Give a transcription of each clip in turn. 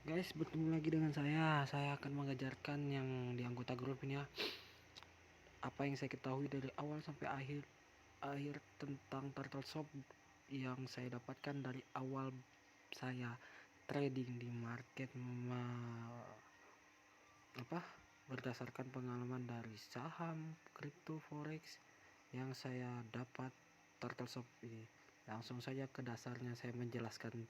Guys, bertemu lagi dengan saya akan mengajarkan yang di anggota grup ini ya, apa yang saya ketahui dari awal sampai akhir tentang turtle shop yang saya dapatkan dari awal saya trading di market, berdasarkan pengalaman dari saham, kripto, forex yang saya dapat turtle shop ini. Langsung saja ke dasarnya, saya menjelaskan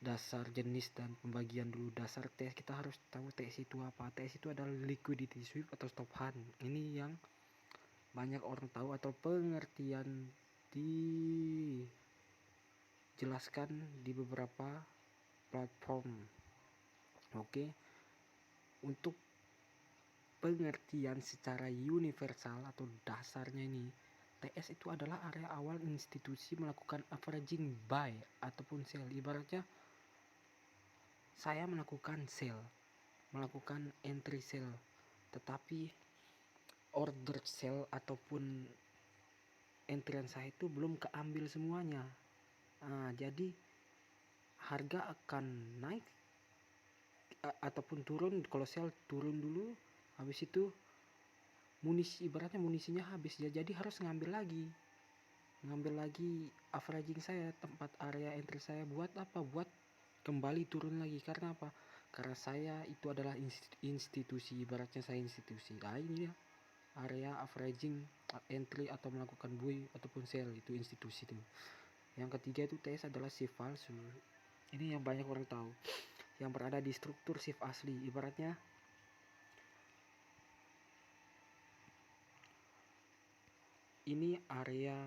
dasar jenis dan pembagian dulu. Dasar TS, kita harus tahu TS itu apa. TS itu adalah liquidity sweep atau stop hunt. Ini yang banyak orang tahu atau pengertian dijelaskan di beberapa platform. Oke, untuk pengertian secara universal atau dasarnya ini, TS itu adalah area awal institusi melakukan averaging buy ataupun sell. Ibaratnya saya melakukan sell, melakukan entry sell, tetapi order sell ataupun entrian saya itu belum keambil semuanya. Jadi harga akan naik ataupun turun. Kalau sell turun dulu, habis itu ibaratnya munisinya habis ya, jadi harus ngambil lagi averaging saya, tempat area entry saya. Buat apa? Buat kembali turun lagi. Karena apa? Karena saya itu adalah institusi, ibaratnya saya institusi. Ini ya area averaging entry atau melakukan buy ataupun sell, itu institusi itu. Yang ketiga itu TS adalah shift palsu. Ini yang banyak orang tahu, yang berada di struktur shift asli. Ibaratnya ini area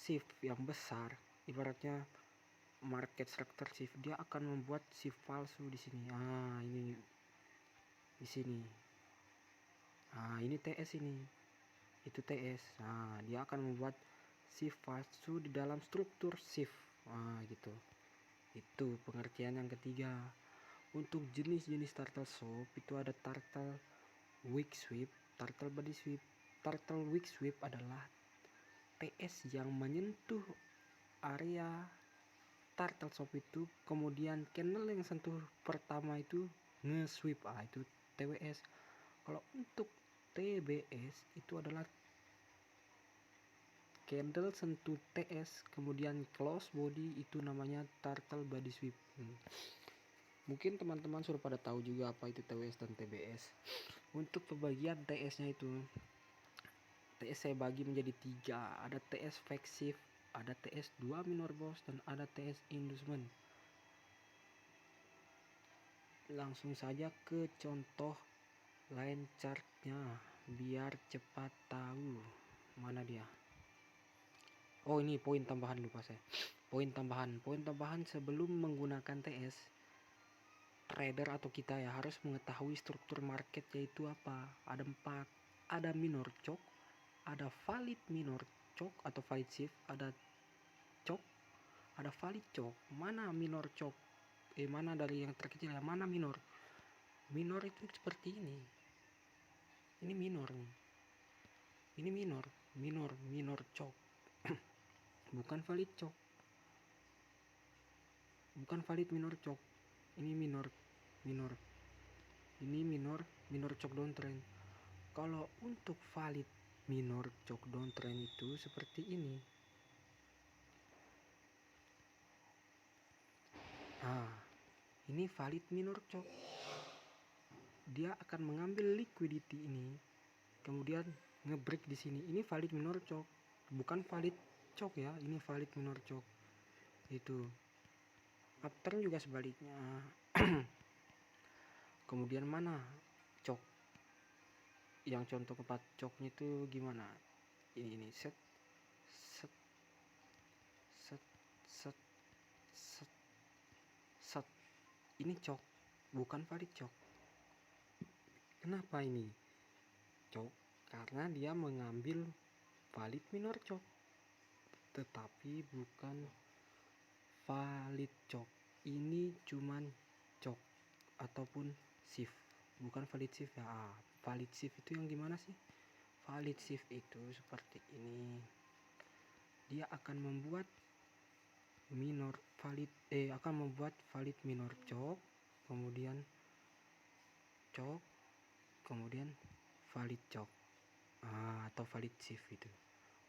shift yang besar, ibaratnya market structure shift, dia akan membuat shift palsu di sini. Ini di sini. Ini TS, ini itu TS. Dia akan membuat shift palsu di dalam struktur shift. Gitu. Itu pengertian yang ketiga. Untuk jenis-jenis turtle shop itu ada turtle wick sweep, turtle body sweep. Turtle wick sweep adalah TS yang menyentuh area turtle shop itu, kemudian candle yang sentuh pertama itu nge-sweep, itu TWS. Kalau untuk TBS itu adalah candle sentuh TS kemudian close body, itu namanya turtle body sweep. Mungkin teman-teman sudah pada tahu juga apa itu TWS dan TBS. Untuk pembagian TS nya itu, TS saya bagi menjadi 3. Ada TS fake shift, ada TS 2 minor boss, dan ada TS inducement. Langsung saja ke contoh line chartnya biar cepat tahu. Mana dia? Ini poin tambahan, lupa saya. Poin tambahan sebelum menggunakan TS, trader atau kita ya harus mengetahui struktur market, yaitu apa? Ada 4. Ada minor chok, ada valid minor chok atau valid shift, ada chok, ada valid chok. Mana minor chok? Mana dari yang terkecil ya? Mana minor? Minor itu seperti ini. Ini minor nih. Ini minor chok. Bukan valid chok. Bukan valid minor chok. Ini minor. Ini minor chok downtrend. Kalau untuk valid minor chok downtrend itu seperti ini. Ini valid minor chok. Dia akan mengambil liquidity ini, kemudian ngebreak di sini. Ini valid minor chok, bukan valid chok ya. Ini valid minor chok. Itu uptrend juga sebaliknya. Kemudian mana chok? Yang contoh keempat choknya itu gimana? Ini set. Ini chok, bukan valid chok. Kenapa ini chok? Karena dia mengambil valid minor chok, tetapi bukan valid chok. Ini cuman chok ataupun shift, bukan valid shift ya. Valid shift itu yang gimana sih? Valid shift itu seperti ini. Dia akan membuat valid minor choke, kemudian choke, kemudian valid choke, atau valid shift. Itu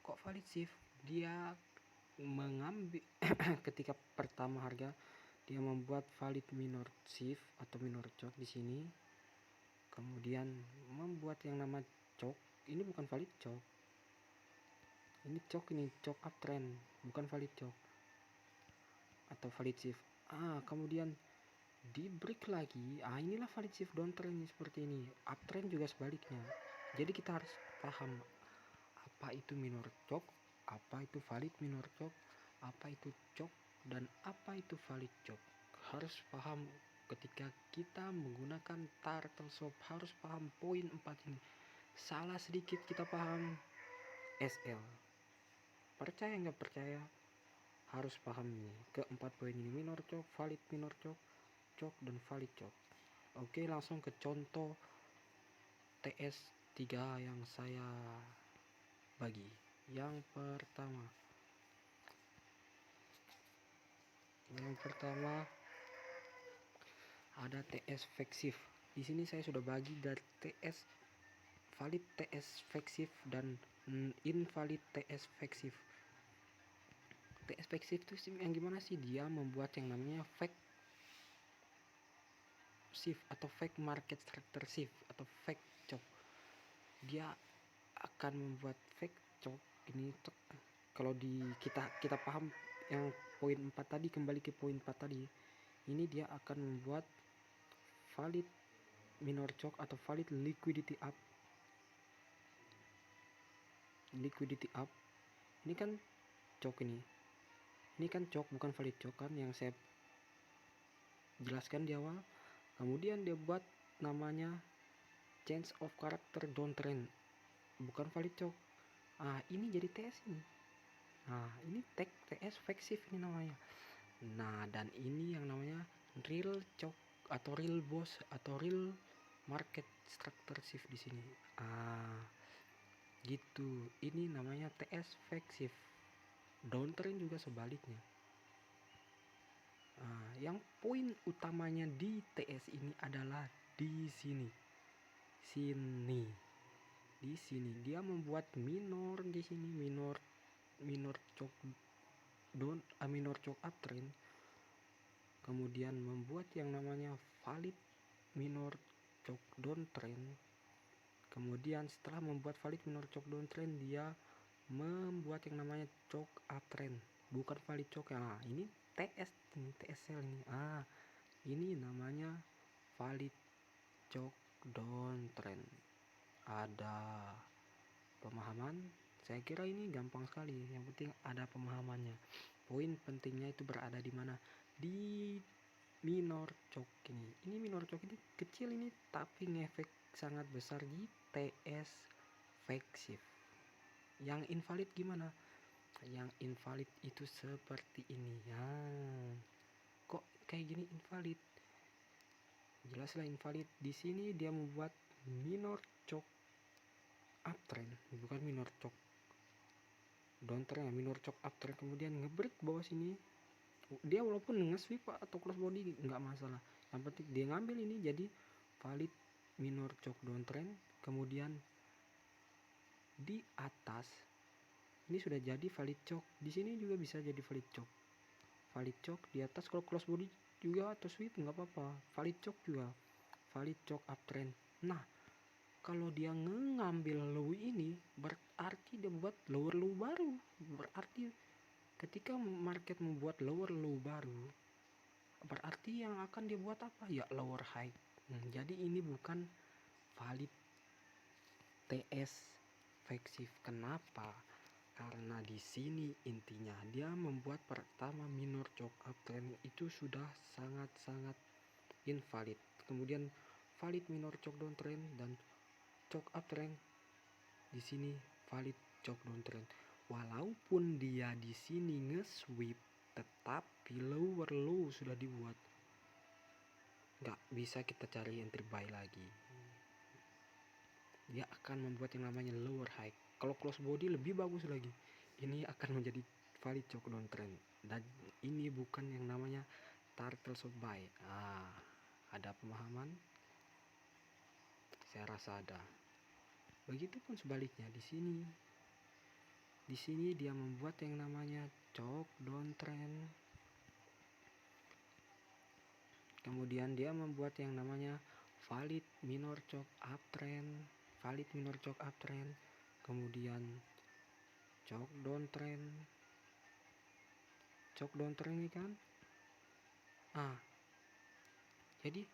kok valid shift? Dia mengambil ketika pertama harga dia membuat valid minor shift atau minor choke di sini, kemudian membuat yang nama choke. Ini bukan valid choke, ini choke, ini choke uptrend, bukan valid choke atau valid shift. Kemudian di break lagi, inilah valid shift downtrend seperti ini. Uptrend juga sebaliknya. Jadi kita harus paham apa itu minor choke, apa itu valid minor choke, apa itu choke, dan apa itu valid choke. Harus paham ketika kita menggunakan turtle swap, harus paham poin 4 ini. Salah sedikit kita paham SL. Percaya nggak percaya, harus paham ini. Keempat poin ini, minor choke, valid minor choke, choke, dan valid choke. Oke, langsung ke contoh TS3 yang saya bagi. Yang pertama ada TS Flexive. Di sini saya sudah bagi dari TS valid, TS Flexive, dan invalid TS Flexive. TS Flexive itu yang gimana sih? Dia membuat yang namanya fake shift atau fake market structure shift atau fake choke. Dia akan membuat fake choke ini. Kalau kita paham yang poin 4 tadi, kembali ke poin 4 tadi, ini dia akan membuat valid minor choke atau valid liquidity up. Ini kan choke, ini kan choke, bukan valid choke kan, yang saya jelaskan di awal. Kemudian dia buat namanya change of character downtrend, bukan valid choke. Ini jadi TS ini. Ini TS Flexive ini namanya. Dan ini yang namanya real choke atau real boss atau real market structure shift di sini. Gitu. Ini namanya TS Flexive. Downtrend juga sebaliknya. Yang poin utamanya di TS ini adalah di sini. Di sini dia membuat minor di sini, minor choke minor choke uptrend, kemudian membuat yang namanya valid minor choke downtrend. Kemudian setelah membuat valid minor choke downtrend, dia membuat yang namanya choke uptrend, bukan valid choke. Ini TS ini, TSL ini. Ini namanya valid choke downtrend. Ada pemahaman? Saya kira ini gampang sekali. Yang penting ada pemahamannya. Poin pentingnya itu berada di mana? Di minor choke ini. Ini minor choke ini kecil ini, tapi ngefek sangat besar di TS Flexive. Yang invalid gimana? Yang invalid itu seperti ini. Kok kayak gini invalid? Jelaslah invalid. Di sini dia membuat minor choke uptrend, bukan minor choke downtrend, minor choke uptrend. Kemudian ngebreak bawah sini. Dia walaupun nge-sweep atau close body nggak masalah. Yang penting dia ngambil ini jadi valid minor choke downtrend. Kemudian di atas ini sudah jadi valid choke. Di sini juga bisa jadi valid choke. Valid choke di atas kalau close body juga atau sweep nggak apa-apa. Valid choke juga. Valid choke uptrend. Kalau dia ngambil low ini, berarti dia buat lower low baru. Berarti ketika market membuat lower low baru, berarti yang akan dia buat apa? Ya lower high. Jadi ini bukan valid TS Flexive. Kenapa? Karena di sini intinya dia membuat pertama minor choke uptrend itu sudah sangat-sangat invalid. Kemudian valid minor choke downtrend dan choke uptrend. Di sini valid choke downtrend. Walaupun dia di sini nge-sweep, tetapi lower low sudah dibuat. Nggak bisa kita cari entry buy lagi. Dia akan membuat yang namanya lower high. Kalau close body lebih bagus lagi. Ini akan menjadi valid choke downtrend. Dan ini bukan yang namanya turtle shop buy. Ada pemahaman? Saya rasa ada. Begitupun sebaliknya di sini. Di sini dia membuat yang namanya chok downtrend. Kemudian dia membuat yang namanya valid minor chok uptrend, valid minor chok uptrend, kemudian chok downtrend. Chok downtrend ini kan. Jadi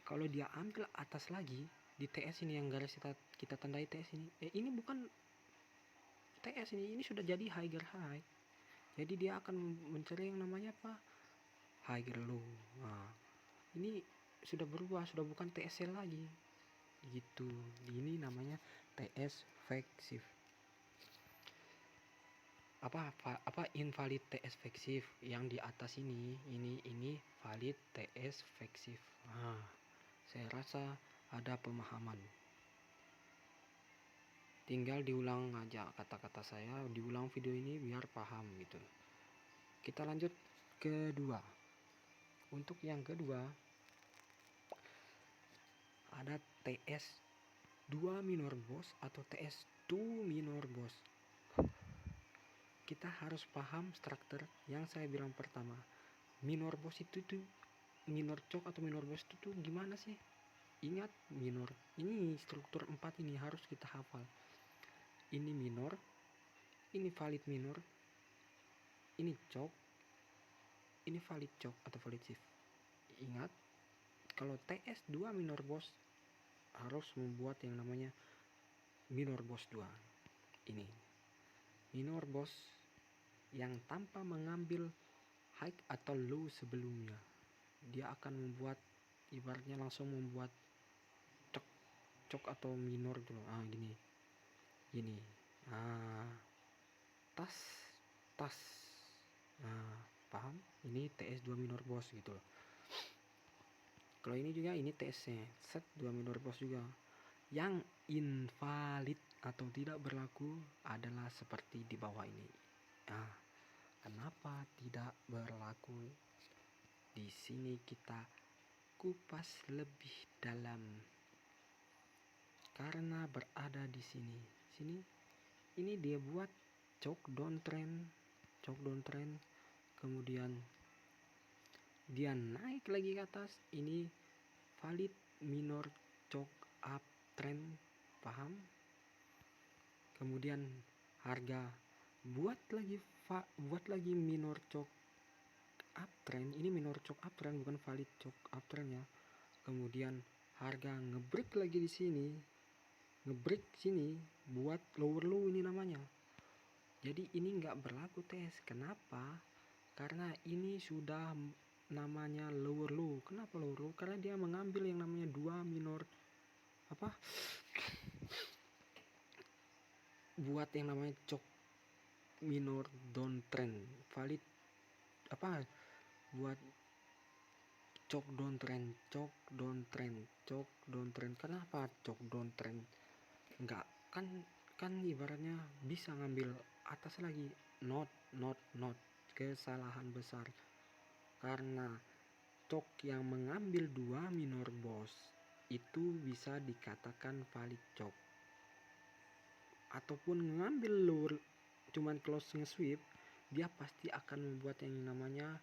kalau dia ambil atas lagi di TS ini, yang garis kita tandai TS ini, ini bukan TS ini sudah jadi higher high. Jadi dia akan mencari yang namanya apa? Higher low. Ini sudah berubah, sudah bukan TS lagi. Gitu. Ini namanya TS flexive. Apa invalid TS flexive yang di atas ini valid TS flexive. Saya rasa ada pemahaman. Tinggal diulang aja kata-kata saya, diulang video ini biar paham gitu. Kita lanjut kedua. Untuk yang kedua ada TS 2 minor boss atau TS 2 minor boss. Kita harus paham struktur yang saya bilang pertama. Minor boss itu tuh, minor chok atau minor boss itu tuh gimana sih? Ingat minor. Ini struktur 4 ini harus kita hafal. Ini minor, ini valid minor, ini chok, ini valid chok atau valid shift. Ingat, kalau TS 2 minor boss harus membuat yang namanya minor boss 2. Ini minor boss yang tanpa mengambil high atau low sebelumnya. Dia akan membuat, ibaratnya langsung membuat cok atau minor dulu. Gini. Tas. Paham? Ini TS 2 minor boss gitu loh. Kalau ini juga, ini TS-nya set 2 minor boss juga. Yang invalid atau tidak berlaku adalah seperti di bawah ini. Kenapa tidak berlaku? Di sini kita kupas lebih dalam. Karena berada di sini. Ini dia buat chok downtrend. Kemudian dia naik lagi ke atas. Ini valid minor chok uptrend. Paham? Kemudian harga buat lagi minor chok uptrend. Ini minor chok uptrend, bukan valid chok uptrend ya. Kemudian harga ngebreak lagi di sini. Ngebreak sini buat lower low ini namanya. Jadi ini nggak berlaku tes. Kenapa? Karena ini sudah namanya lower low. Kenapa lower low? Karena dia mengambil yang namanya 2 minor buat yang namanya chok minor downtrend. Valid buat chok downtrend. Kenapa chok downtrend? Enggak, kan ibaratnya bisa ngambil atas lagi. Not kesalahan besar. Karena chok yang mengambil 2 minor boss itu bisa dikatakan valid chok. Ataupun ngambil lower cuman close nge-sweep, dia pasti akan membuat yang namanya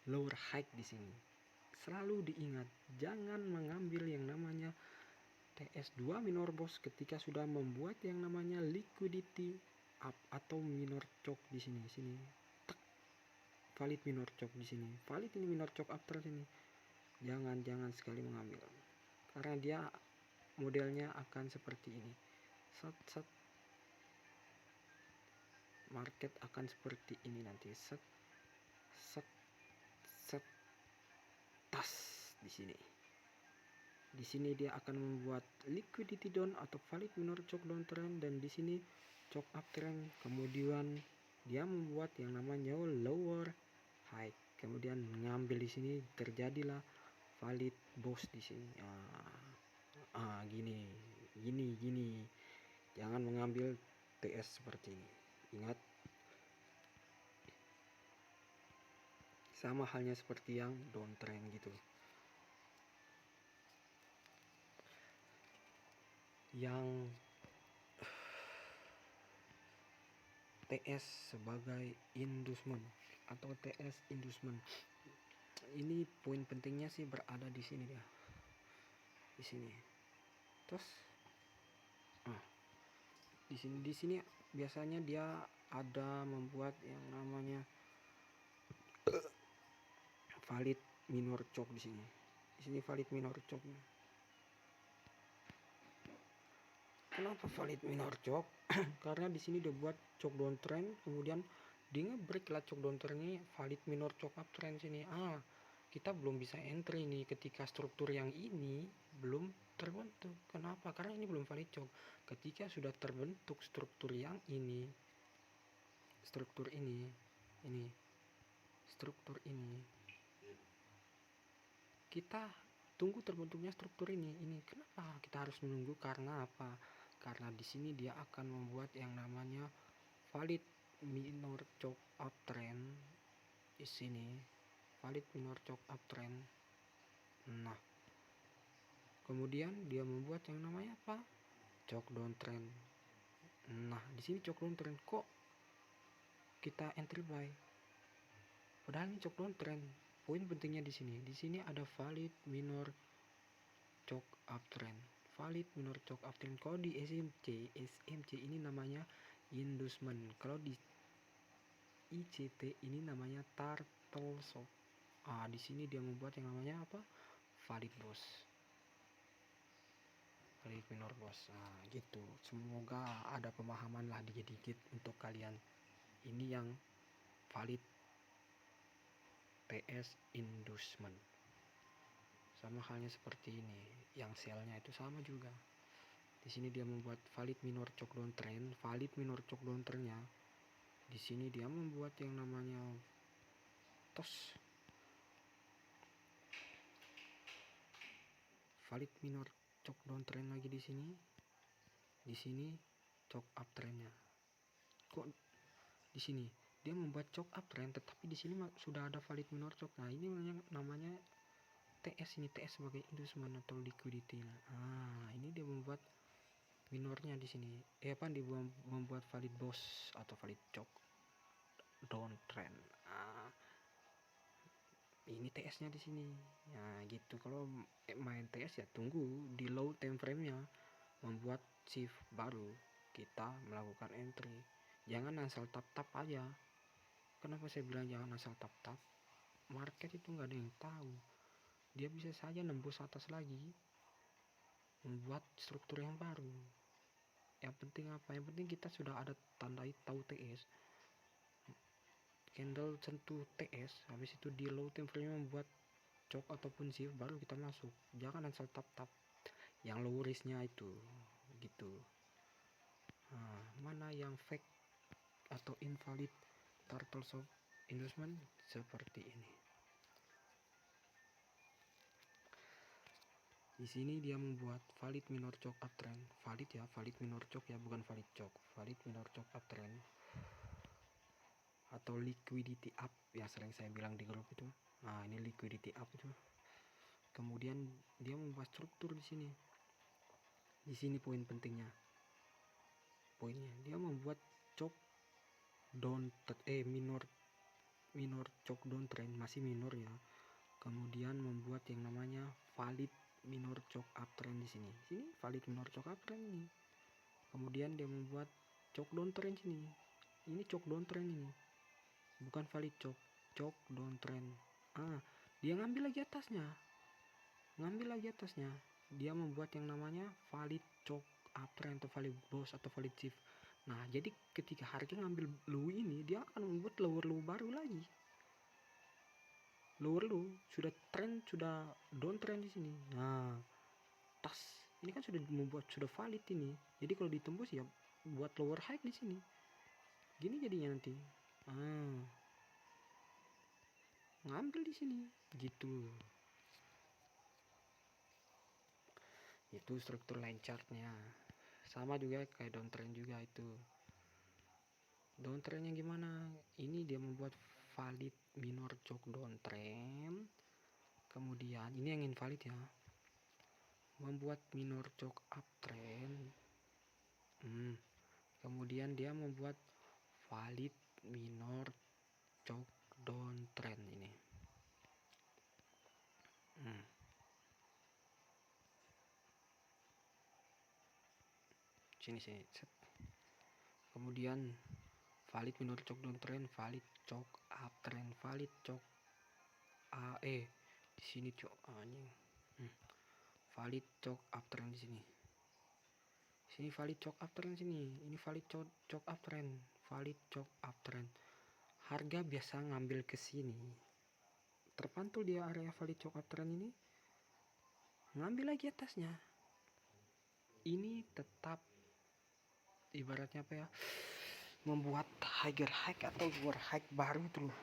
lower high di sini. Selalu diingat, jangan mengambil yang namanya TS 2 minor boss ketika sudah membuat yang namanya liquidity up atau minor chok di sini. Valid minor chok di sini. Valid ini minor chok up terus ini. Jangan sekali mengambil. Karena dia modelnya akan seperti ini. Set. Market akan seperti ini nanti. Set. Tas di sini. Di sini dia akan membuat liquidity down atau valid minor chok downtrend, dan di sini chok uptrend. Kemudian dia membuat yang namanya lower high. Kemudian ngambil di sini, terjadilah valid boss di sini. Gini. Jangan mengambil TS seperti ini. Ingat. sama halnya seperti yang downtrend gitu. Yang TS sebagai inducement atau TS inducement, ini poin pentingnya sih berada di sini ya, di sini. Terus di sini biasanya dia ada membuat yang namanya valid minor choke di sini. Di sini valid minor choke. Kenapa valid minor choke? Karena di sini dia buat choke downtrend, kemudian dia nge-break lah choke downtrend ini, valid minor choke uptrend sini. Kita belum bisa entry nih ketika struktur yang ini belum terbentuk. Kenapa? Karena ini belum valid choke. Ketika sudah terbentuk struktur yang ini, struktur ini, kita tunggu terbentuknya struktur ini. Kenapa kita harus menunggu? Karena apa? Karena di sini dia akan membuat yang namanya valid minor choke uptrend di sini, valid minor choke uptrend. Nah, kemudian dia membuat yang namanya apa? Choke downtrend. Nah, di sini choke downtrend, kok kita entry buy? Padahal ini choke downtrend. Poin pentingnya di sini. Di sini ada valid minor choke uptrend. Valid minor choke uptrend. Kalau di SMC ini namanya inducement. Kalau di ICT ini namanya turtle shock. Di sini dia membuat yang namanya apa? Valid boss. Valid minor boss. Gitu. Semoga ada pemahaman lah dikit-dikit untuk kalian. Ini yang valid TS inducement. Sama halnya seperti ini. Yang selnya itu sama juga. Di sini dia membuat valid minor choke downtrend. Valid minor choke downtrendnya di sini dia membuat yang namanya tos. Valid minor choke downtrend lagi di sini. Di sini choke uptrendnya. Kok di sini dia membuat choke uptrend, tetapi di sini sudah ada valid minor choke. Nah, ini namanya TS, ini TS sebagai inducement atau liquidity. Ini dia membuat minornya di sini. Dia membuat valid boss atau valid choke downtrend. Ini TS-nya di sini. Ya gitu. Kalau main TS ya tunggu di low time frame-nya membuat shift baru kita melakukan entry. Jangan asal tap-tap aja. Kenapa saya bilang jangan asal tap-tap? Market itu nggak ada yang tahu. Dia bisa saja nembus atas lagi, membuat struktur yang baru. Yang penting apa? Yang penting kita sudah ada tanda tahu TS. Candle sentuh TS, habis itu di low time frame membuat choke ataupun shift baru kita masuk. Jangan asal tap-tap. Yang low risk-nya itu gitu. Mana yang fake atau invalid turtle shock inducement seperti ini. Di sini dia membuat valid minor choke uptrend. Valid ya, valid minor choke ya, bukan valid choke. Valid minor choke uptrend atau liquidity up ya, sering saya bilang di grup itu. Ini liquidity up itu. Kemudian dia membuat struktur di sini. Di sini poin pentingnya. Poinnya dia membuat choke down minor choke downtrend, masih minor ya. Kemudian membuat yang namanya valid minor choke uptrend di sini. Sini valid minor choke uptrend ini. Kemudian dia membuat choke downtrend sini. Ini choke downtrend ini. Bukan valid choke downtrend. Dia ngambil lagi atasnya. Dia membuat yang namanya valid choke uptrend atau valid boss atau valid shift. Nah, jadi ketika harga ngambil low ini, dia akan membuat lower low baru lagi. Lower low sudah downtrend di sini. Tas ini kan sudah valid ini. Jadi kalau ditembus ya buat lower high di sini. Gini jadinya nanti. Ngambil di sini gitu. Itu struktur line chartnya. Sama juga kayak downtrend juga itu. Downtrendnya gimana? Ini dia membuat valid minor choke downtrend. Kemudian ini yang invalid ya, membuat minor choke uptrend. Kemudian dia membuat valid minor choke downtrend ini. Sini set. Kemudian valid minor choke downtrend, valid choke uptrend, valid choke di sini anjing. Valid choke uptrend di sini. Sini valid choke uptrend sini. Ini valid choke uptrend, valid choke uptrend. Harga biasa ngambil ke sini. Terpantul di area valid choke uptrend ini. Ngambil lagi atasnya. Ini tetap ibaratnya apa ya? Membuat higher high atau lower high baru itu loh.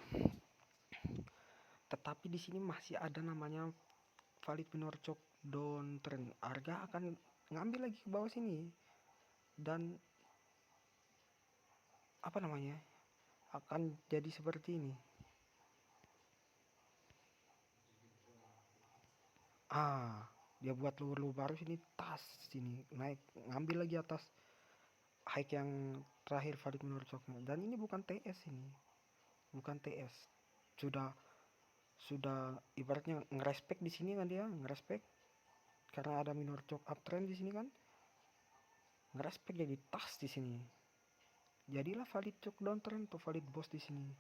Tetapi di sini masih ada namanya valid minor choke downtrend. Harga akan ngambil lagi ke bawah sini dan apa namanya? Akan jadi seperti ini. Dia buat lower baru sini, tas sini naik, ngambil lagi atas high yang terakhir valid minor choke. Dan ini bukan TS, ini bukan TS. Sudah ibaratnya ngerespek di sini kan, dia ngerespek karena ada minor choke uptrend di sini kan, ngerespek jadi tas di sini. Jadilah valid choke downtrend atau valid boss di sini.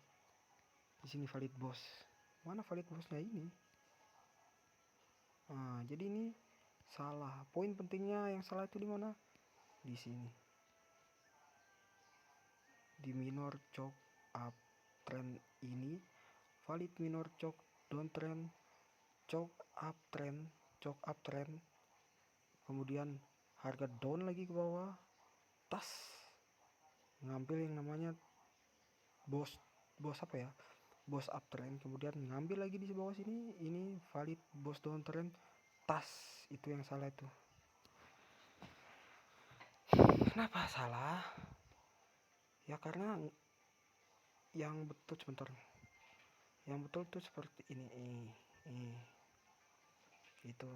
Di sini valid boss. Mana valid bossnya ini? Jadi ini salah. Poin pentingnya yang salah itu di mana? Di sini. Di minor choke uptrend ini valid minor choke downtrend, choke uptrend, kemudian harga down lagi ke bawah, tas ngambil yang namanya boss apa ya, boss uptrend, kemudian ngambil lagi di bawah sini, ini valid boss downtrend, tas. Itu yang salah itu. Kenapa salah? Ya karena yang betul sebentar. Yang betul tuh seperti ini. Itu.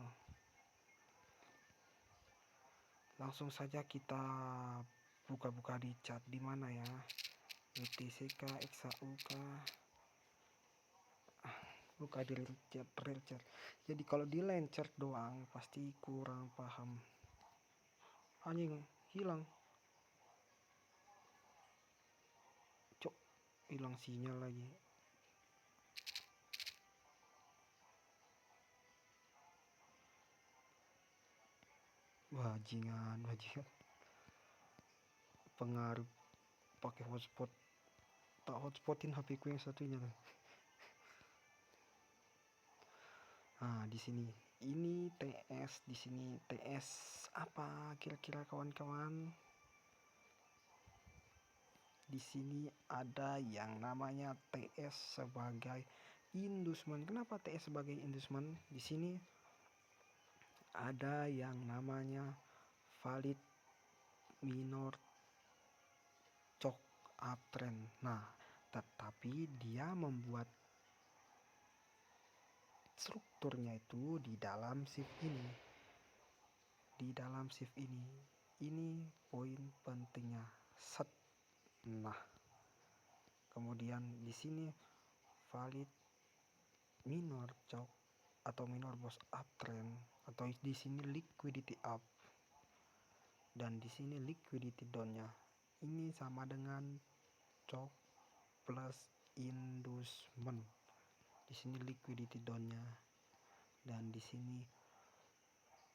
Langsung saja kita buka-buka di chat di mana ya? UTCK, XAUK. Buka di real chat. Jadi kalau di line chat doang pasti kurang paham. Anjing, hilang. Hilang sinyal lagi. Bajingan. Pengaruh pakai hotspot. Tak hotspotin HP ku yang satunya. Di sini. Ini TS, di sini TS apa kira-kira kawan-kawan? Di sini ada yang namanya TS sebagai inducement. Kenapa TS sebagai inducement? Di sini ada yang namanya valid minor choke uptrend. Tetapi dia membuat strukturnya itu di dalam shift ini. Di dalam shift ini. Ini poin pentingnya. Set. Kemudian di sini valid minor choke atau minor boss uptrend, atau di sini liquidity up dan di sini liquidity down-nya. Ini sama dengan choke plus inducement. Di sini liquidity down-nya dan di sini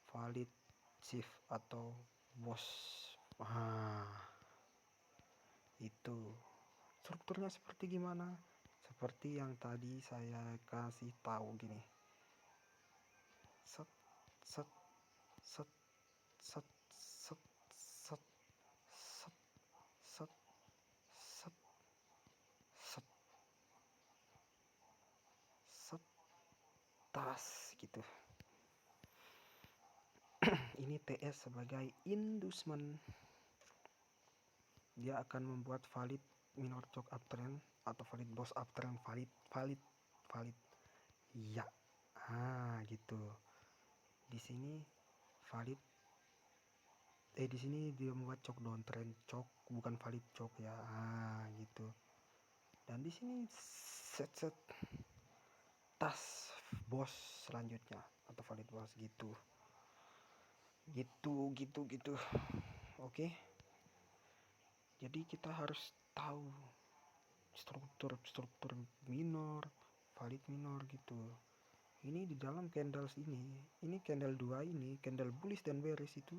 valid shift atau boss. Itu strukturnya seperti gimana? Seperti yang tadi saya kasih tahu gini. Set set set set set set set set set set set tas gitu. Ini TS sebagai inducement. Dia akan membuat valid minor choke uptrend atau valid boss uptrend, valid valid ya. Gitu. Di sini valid di sini dia membuat cok downtrend cok, bukan valid cok ya. Gitu. Dan di sini set tas bos selanjutnya atau valid bos gitu. Oke. Jadi kita harus tahu struktur minor, valid minor gitu. Ini di dalam candles ini candle 2 ini, candle bullish dan bearish itu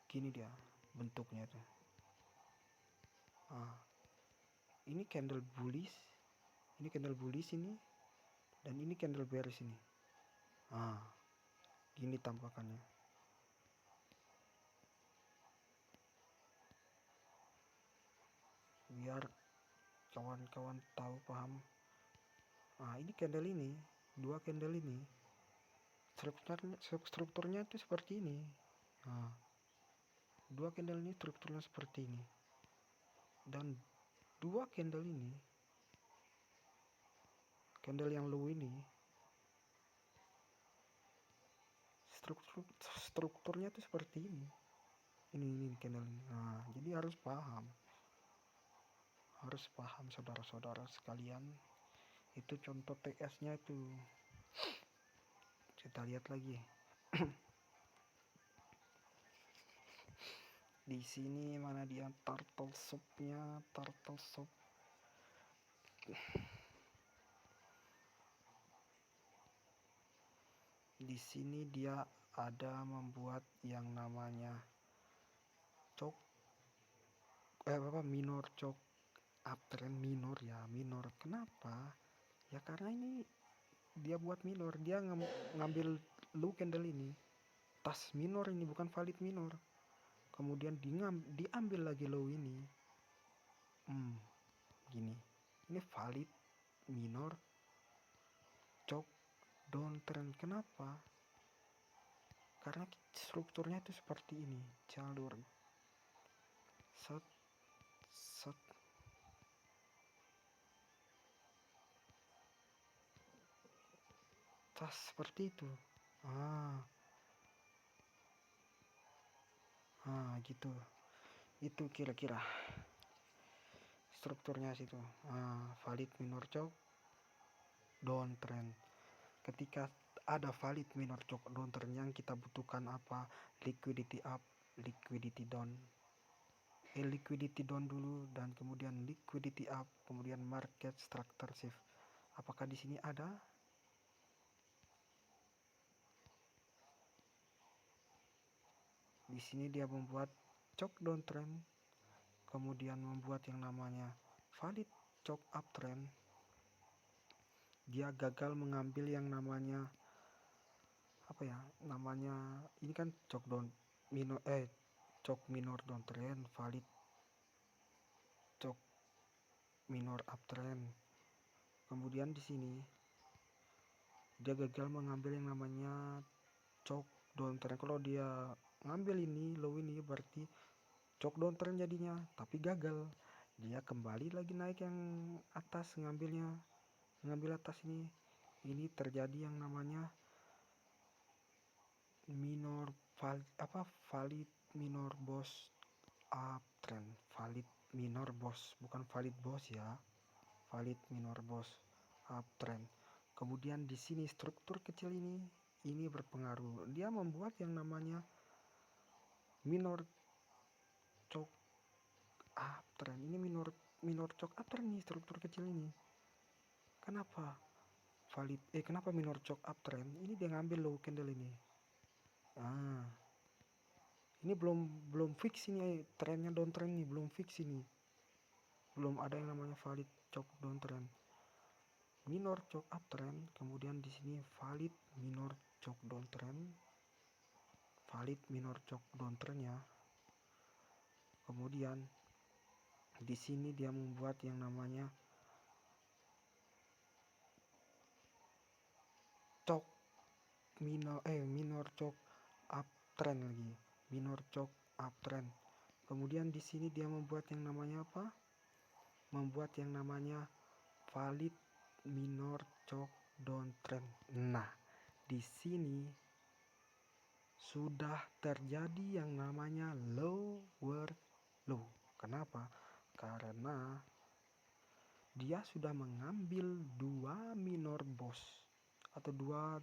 gini dia bentuknya tuh. Ini candle bullish ini, dan ini candle bearish ini. Gini tampakannya. Biar kawan-kawan tahu, paham. Ini candle ini, 2 candle ini strukturnya itu seperti ini. 2 candle ini strukturnya seperti ini, dan 2 candle ini, candle yang low ini strukturnya itu seperti ini. Ini candle ini. Jadi harus paham saudara-saudara sekalian. Itu contoh TS-nya itu. Kita lihat lagi. Di sini mana dia turtle soup-nya, turtle soup. Di sini dia ada membuat yang namanya cok minor cok uptrend minor ya, minor. Kenapa? Ya karena ini dia buat minor, dia ngambil low candle ini, tas minor ini, bukan valid minor. Kemudian diambil lagi low ini. Gini. Ini valid minor cok downtrend. Kenapa? Karena strukturnya itu seperti ini, jalur set tas seperti itu. Gitu. Itu kira-kira strukturnya situ. Valid minor cok downtrend. Ketika ada valid minor cok downtrend, yang kita butuhkan apa? Liquidity up, liquidity down. Liquidity down dulu, dan kemudian liquidity up, kemudian market structure shift. Apakah di sini ada? Di sini dia membuat cok downtrend, kemudian membuat yang namanya valid cok uptrend. Dia gagal mengambil yang namanya ini kan cok minor downtrend, valid cok minor uptrend. Kemudian di sini dia gagal mengambil yang namanya cok downtrend. Kalau dia ngambil ini low ini berarti cok downtrend jadinya, tapi gagal. Dia kembali lagi naik yang atas, ngambil atas ini. Ini terjadi yang namanya valid minor boss uptrend. Valid minor boss, bukan valid boss ya. Valid minor boss uptrend. Kemudian di sini struktur kecil ini berpengaruh. Dia membuat yang namanya minor cok uptrend. Ini minor cok uptrend nih, struktur kecil ini. Kenapa kenapa minor cok uptrend? Ini dia ngambil low candle ini. Ini belum fix ini, trennya downtrend ini belum fix ini. Belum ada yang namanya valid cok downtrend. Minor cok uptrend, kemudian di sini valid minor cok downtrend. Valid minor cok downtrend ya. Kemudian di sini dia membuat yang namanya cok minor cok uptrend lagi. Minor cok uptrend. Kemudian di sini dia membuat yang namanya apa? Membuat yang namanya valid minor choke downtrend. Nah, di sini sudah terjadi yang namanya lower low. Kenapa? Karena dia sudah mengambil dua minor boss atau dua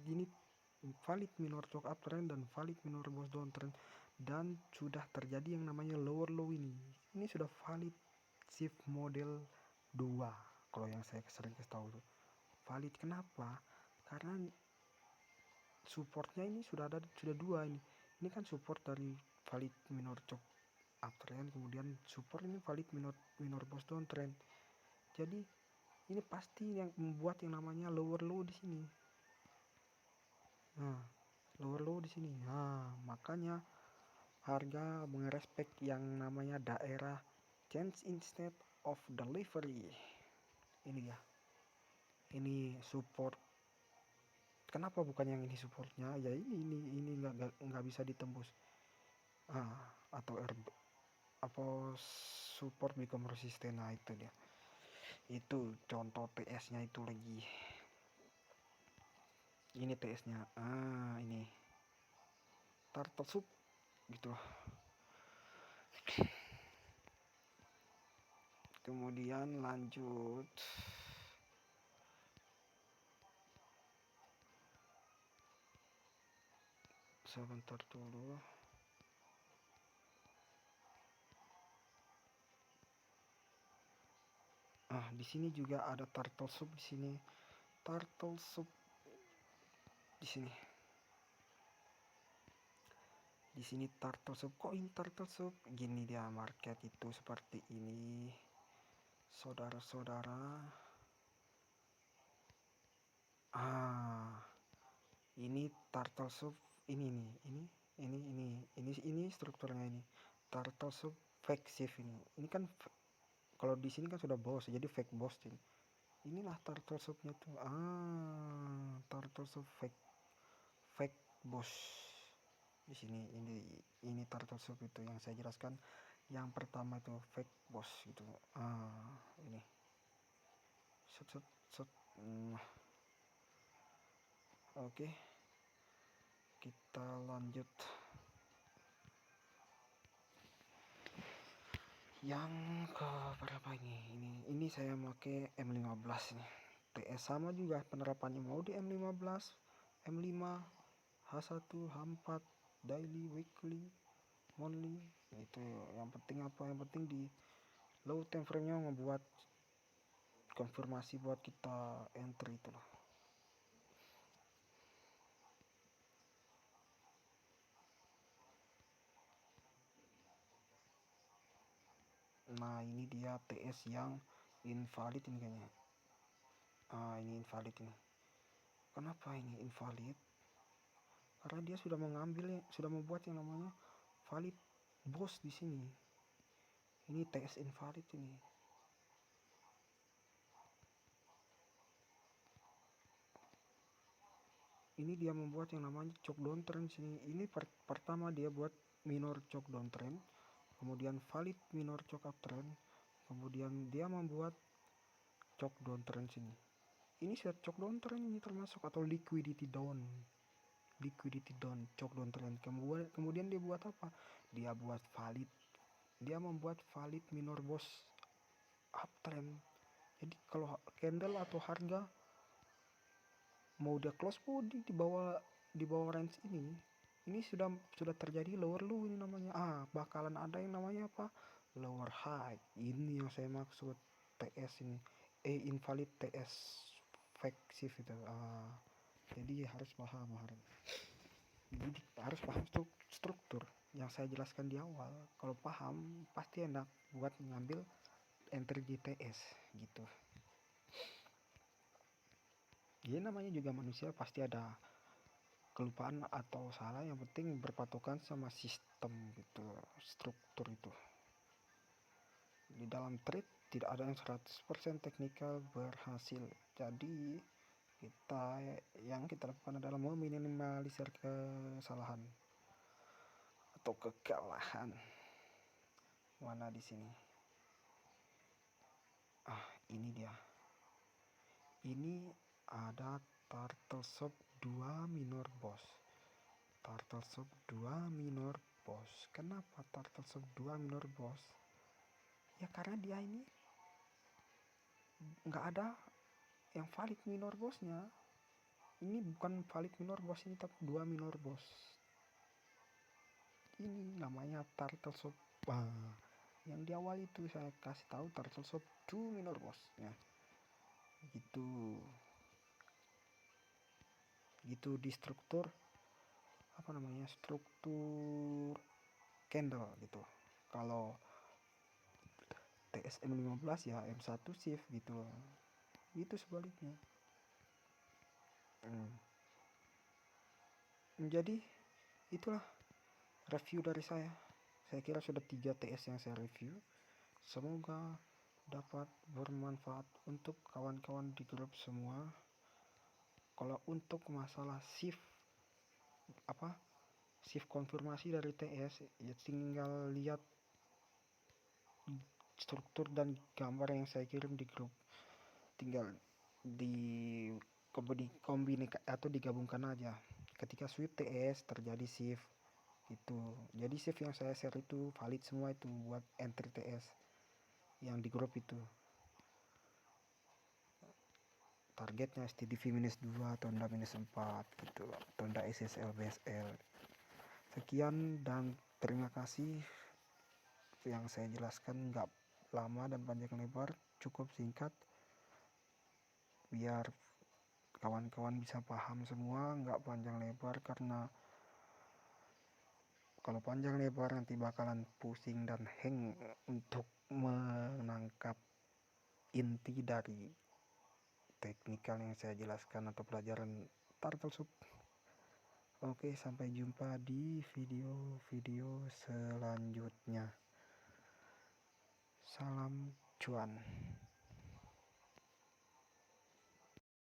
ini valid minor choke uptrend dan valid minor boss downtrend, dan sudah terjadi yang namanya lower low ini. Ini sudah valid shift model 2 kalau yang saya sering kasih tahu tuh. Valid kenapa? Karena supportnya ini sudah dua ini. Ini kan support dari valid minor choke uptrend, kemudian support ini valid minor boss downtrend. Jadi ini pasti yang membuat yang namanya lower low di sini. Nah, lower low di sini. Nah, makanya harga mengerespek yang namanya daerah change instead of delivery. Ini ya. Ini support. Kenapa bukan yang ini supportnya? Ya ini nggak bisa ditembus. Atau apa support become resistant. Nah, itu dia. Itu contoh TS-nya itu lagi. Ini TS-nya. Ini turtle soup gitu. Kemudian lanjut. Sebentar dulu. Di sini juga ada turtle soup di sini. Turtle soup di sini. Di sini turtle soup. Kok ini turtle soup? Gini dia market itu seperti ini. Saudara-saudara. Ini turtle soup. Ini nih. Ini strukturnya ini. Turtle soup fake shift ini. Ini kan kalau di sini kan sudah boss, jadi fake boss ini. Inilah turtle soupnya tuh. Turtle soup fake boss. Di sini ini turtle soup itu yang saya jelaskan. Yang pertama itu fake boss gitu. Ini. Set. Oke. Kita lanjut. Yang ke berapa ini? Ini saya pakai M15 nih. TS sama juga penerapannya mau di M15, M5, H1, H4, daily, weekly, monthly. Itu yang penting apa? Yang penting di low time frame-nya membuat konfirmasi buat kita entry itu loh. Nah, ini dia TS yang invalid ini kayaknya. Ini invalid ini. Kenapa ini invalid? Karena dia sudah sudah membuat yang namanya valid boss di sini. Ini TS invalid ini. Ini dia membuat yang namanya choke downtrend sini. Ini pertama dia buat minor choke downtrend, kemudian valid minor choke uptrend, kemudian dia membuat choke downtrend sini. Ini sudah choke downtrend ini termasuk, atau liquidity down choke downtrend. Kemudian dia buat apa? Dia membuat valid minor boss uptrend. Jadi kalau candle atau harga mau dia close body di bawah range ini sudah terjadi lower low ini namanya. Bakalan ada yang namanya apa? Lower high. Ini yang saya maksud TS ini. Invalid TS fake shift itu. Jadi harus paham. Jadi harus paham struktur yang saya jelaskan di awal. Kalau paham pasti enak buat ngambil entry di TS gitu. Jadi namanya juga manusia, pasti ada kelupaan atau salah, yang penting berpatokan sama sistem gitu, struktur itu. Di dalam trade tidak ada yang 100% teknikal berhasil. Jadi yang kita lakukan adalah meminimalisir kesalahan atau kekalahan. Mana di sini? Ini dia. Ini ada turtle shop 2 minor boss. Turtle shop 2 minor boss. Kenapa turtle shop 2 minor boss? Ya karena dia ini nggak ada yang valid minor bossnya. Ini bukan valid minor boss ini, tapi 2 minor boss. Ini namanya turtle shop. Yang di awal itu saya kasih tahu turtle shop 2 minor boss ya. Gitu di struktur apa namanya, struktur candle gitu. Kalau TSM 15 ya M1 shift gitu loh. Itu sebaliknya. Jadi itulah review dari saya. Saya kira sudah 3 TS yang saya review. Semoga dapat bermanfaat untuk kawan-kawan di grup semua. Kalau untuk masalah shift konfirmasi dari TS ya tinggal lihat struktur dan gambar yang saya kirim di grup, tinggal di kombinasi atau digabungkan aja. Ketika sweep TS terjadi shift itu, jadi shift yang saya share itu valid semua itu buat entry TS yang di grup itu. Targetnya STDV -2, Tonda -4 gitu, Tonda SSL BSL. Sekian dan terima kasih. Yang saya jelaskan nggak lama dan panjang lebar, cukup singkat biar kawan-kawan bisa paham semua, nggak panjang lebar, karena kalau panjang lebar nanti bakalan pusing dan hang untuk menangkap inti dari teknikal yang saya jelaskan atau pelajaran turtle shop. Oke, sampai jumpa di video-video selanjutnya. Salam cuan.